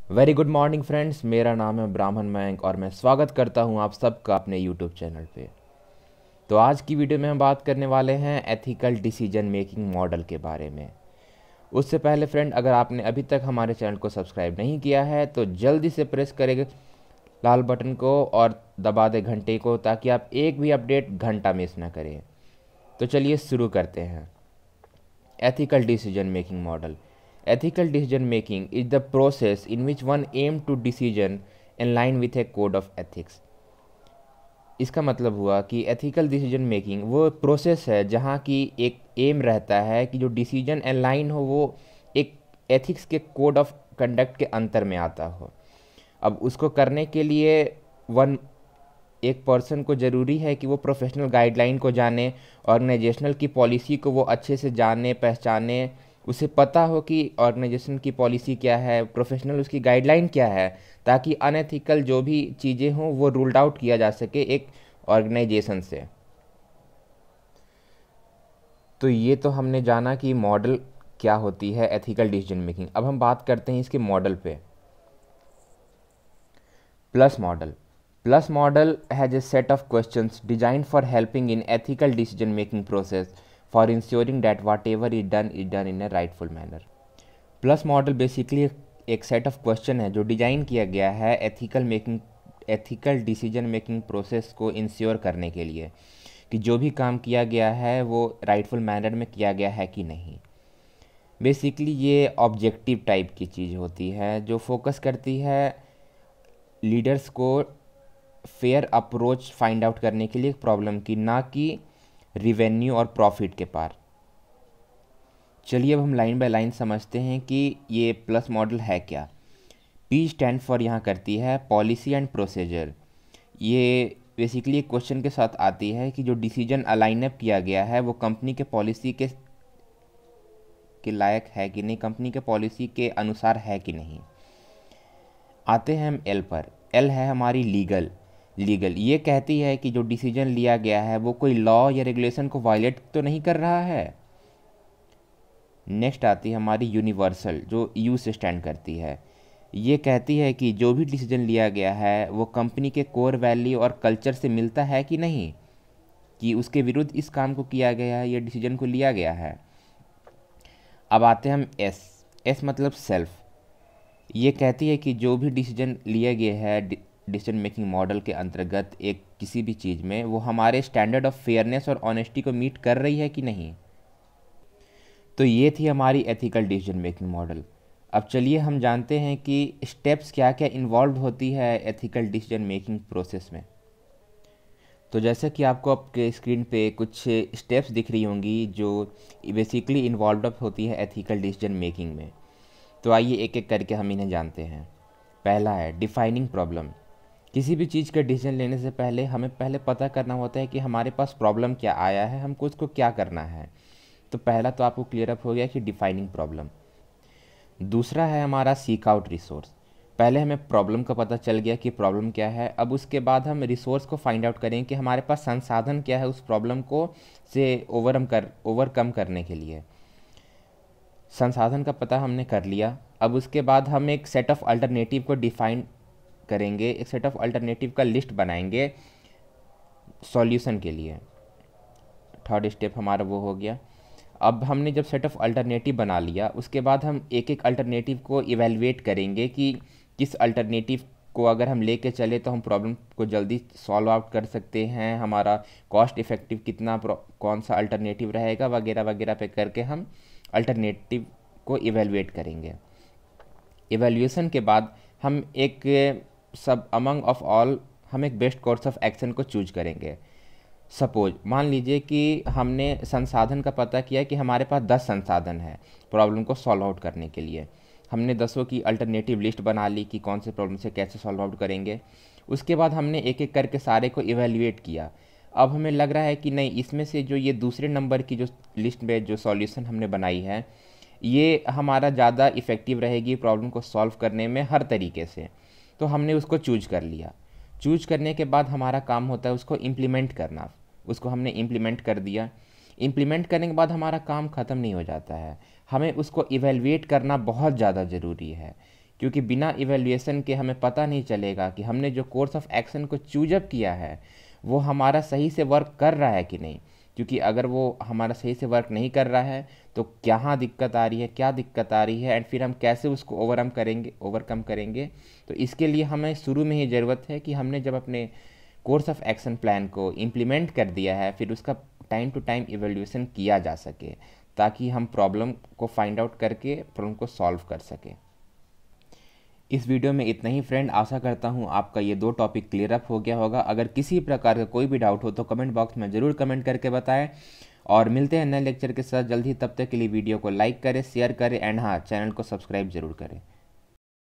Very good morning friends. मेरा नाम है ब्राह्मण मयंक और मैं स्वागत करता हूं आप सबका अपने यूट्यूब चैनल पे। तो आज की वीडियो में हम बात करने वाले हैं एथिकल डिसीजन मेकिंग मॉडल के बारे में। उससे पहले फ्रेंड, अगर आपने अभी तक हमारे चैनल को सब्सक्राइब नहीं किया है तो जल्दी से प्रेस करें लाल बटन को और दबा दें घंटे को, ताकि आप एक भी अपडेट घंटा मिस ना करें। तो चलिए शुरू करते हैं। Ethical decision making model. Ethical decision making is the process in which one aim to decision in line with a code of ethics. इसका मतलब हुआ कि एथिकल डिसीजन मेकिंग वो प्रोसेस है जहाँ की एक एम रहता है कि जो डिसीजन इन लाइन हो वो एक एथिक्स के कोड ऑफ कंडक्ट के अंतर में आता हो। अब उसको करने के लिए वन एक पर्सन को ज़रूरी है कि वो प्रोफेशनल गाइडलाइन को जाने, ऑर्गेनाइजेशनल की पॉलिसी को वो अच्छे से जाने पहचाने, उसे पता हो कि ऑर्गेनाइजेशन की पॉलिसी क्या है, प्रोफेशनल उसकी गाइडलाइन क्या है, ताकि अनएथिकल जो भी चीज़ें हों वो रूल्ड आउट किया जा सके एक ऑर्गेनाइजेशन से। तो ये तो हमने जाना कि मॉडल क्या होती है एथिकल डिसीजन मेकिंग। अब हम बात करते हैं इसके मॉडल पे। Plus model. Plus model has a set of questions designed for helping in ethical decision making process for ensuring that whatever is done in a rightful manner. Plus model basically एक set of question है जो design किया गया है ethical decision making process को ensure करने के लिए कि जो भी काम किया गया है वो राइटफुल मैनर में किया गया है कि नहीं। बेसिकली ये ऑब्जेक्टिव टाइप की चीज़ होती है जो फोकस करती है लीडर्स को फेयर अप्रोच फाइंड आउट करने के लिए प्रॉब्लम की, ना कि रिवेन्यू और प्रॉफिट के पार। चलिए अब हम लाइन बाय लाइन समझते हैं कि ये प्लस मॉडल है क्या। पी स्टैंड फॉर यहाँ करती है पॉलिसी एंड प्रोसीजर। ये बेसिकली एक क्वेश्चन के साथ आती है कि जो डिसीजन अलाइनअप किया गया है वो कंपनी के पॉलिसी के लायक है कि नहीं, कंपनी के पॉलिसी के अनुसार है कि नहीं। आते हैं हम एल पर। एल है हमारी लीगल। ये कहती है कि जो डिसीजन लिया गया है वो कोई लॉ या रेगुलेशन को वायलेट तो नहीं कर रहा है। नेक्स्ट आती है हमारी यूनिवर्सल, जो यू से स्टैंड करती है। ये कहती है कि जो भी डिसीजन लिया गया है वो कंपनी के कोर वैल्यू और कल्चर से मिलता है कि नहीं, कि उसके विरुद्ध इस काम को किया गया है या डिसीजन को लिया गया है। अब आते हैं हम एस। एस मतलब सेल्फ। ये कहती है कि जो भी डिसीजन लिए गए है डिसीजन मेकिंग मॉडल के अंतर्गत एक किसी भी चीज़ में, वो हमारे स्टैंडर्ड ऑफ फेयरनेस और ऑनेस्टी को मीट कर रही है कि नहीं। तो ये थी हमारी एथिकल डिसीजन मेकिंग मॉडल। अब चलिए हम जानते हैं कि स्टेप्स क्या क्या इन्वॉल्व होती है एथिकल डिसीजन मेकिंग प्रोसेस में। तो जैसा कि आपको आपके स्क्रीन पे कुछ स्टेप्स दिख रही होंगी जो बेसिकली इन्वॉल्व होती है एथिकल डिसीजन मेकिंग में। तो आइए एक एक करके हम इन्हें जानते हैं। पहला है डिफाइनिंग प्रॉब्लम। किसी भी चीज़ का डिसीजन लेने से पहले हमें पहले पता करना होता है कि हमारे पास प्रॉब्लम क्या आया है, हमको उसको क्या करना है। तो पहला तो आपको क्लियर अप हो गया कि डिफाइनिंग प्रॉब्लम। दूसरा है हमारा सीक आउट रिसोर्स। पहले हमें प्रॉब्लम का पता चल गया कि प्रॉब्लम क्या है, अब उसके बाद हम रिसोर्स को फाइंड आउट करें कि हमारे पास संसाधन क्या है उस प्रॉब्लम को से ओवरकम करने के लिए। संसाधन का पता हमने कर लिया। अब उसके बाद हम एक सेट ऑफ अल्टरनेटिव को डिफाइन करेंगे, एक सेट ऑफ अल्टरनेटिव का लिस्ट बनाएंगे सॉल्यूशन के लिए। थर्ड स्टेप हमारा वो हो गया। अब हमने जब सेट ऑफ अल्टरनेटिव बना लिया उसके बाद हम एक एक अल्टरनेटिव को इवेलुएट करेंगे कि किस अल्टरनेटिव को अगर हम लेके चले तो हम प्रॉब्लम को जल्दी सॉल्व आउट कर सकते हैं, हमारा कॉस्ट इफ़ेक्टिव कितना कौन सा अल्टरनेटिव रहेगा वगैरह वगैरह पे करके हम अल्टरनेटिव को इवेलुएट करेंगे। इवेल्यूएशन के बाद हम एक सब अमंग ऑफ ऑल हम एक बेस्ट कोर्स ऑफ एक्शन को चूज करेंगे। सपोज मान लीजिए कि हमने संसाधन का पता किया कि हमारे पास 10 संसाधन है प्रॉब्लम को सॉल्व आउट करने के लिए। हमने 10 की अल्टरनेटिव लिस्ट बना ली कि कौन से प्रॉब्लम से कैसे सॉल्व आउट करेंगे। उसके बाद हमने एक एक करके सारे को इवेल्युएट किया। अब हमें लग रहा है कि नहीं, इसमें से जो ये दूसरे नंबर की जो लिस्ट में जो सॉल्यूशन हमने बनाई है ये हमारा ज़्यादा इफ़ेक्टिव रहेगी प्रॉब्लम को सॉल्व करने में हर तरीके से। तो हमने उसको चूज कर लिया। चूज करने के बाद हमारा काम होता है उसको इम्प्लीमेंट करना। उसको हमने इम्प्लीमेंट कर दिया। इम्प्लीमेंट करने के बाद हमारा काम ख़त्म नहीं हो जाता है, हमें उसको इवेलुएट करना बहुत ज़्यादा ज़रूरी है क्योंकि बिना इवैल्यूएशन के हमें पता नहीं चलेगा कि हमने जो कोर्स ऑफ एक्शन को चूजअप किया है वो हमारा सही से वर्क कर रहा है कि नहीं। क्योंकि अगर वो हमारा सही से वर्क नहीं कर रहा है तो कहाँ दिक्कत आ रही है, क्या दिक्कत आ रही है, एंड फिर हम कैसे उसको ओवरकम करेंगे। तो इसके लिए हमें शुरू में ही ज़रूरत है कि हमने जब अपने कोर्स ऑफ एक्शन प्लान को इम्प्लीमेंट कर दिया है फिर उसका टाइम टू टाइम इवैल्यूएशन किया जा सके, ताकि हम प्रॉब्लम को फाइंड आउट करके प्रॉब्लम को सॉल्व कर सकें। इस वीडियो में इतना ही फ्रेंड। आशा करता हूँ आपका ये 2 टॉपिक क्लियर अप हो गया होगा। अगर किसी प्रकार का कोई भी डाउट हो तो कमेंट बॉक्स में ज़रूर कमेंट करके बताएं, और मिलते हैं नए लेक्चर के साथ जल्द ही। तब तक के लिए वीडियो को लाइक करें, शेयर करें, एंड हाँ, चैनल को सब्सक्राइब जरूर करें।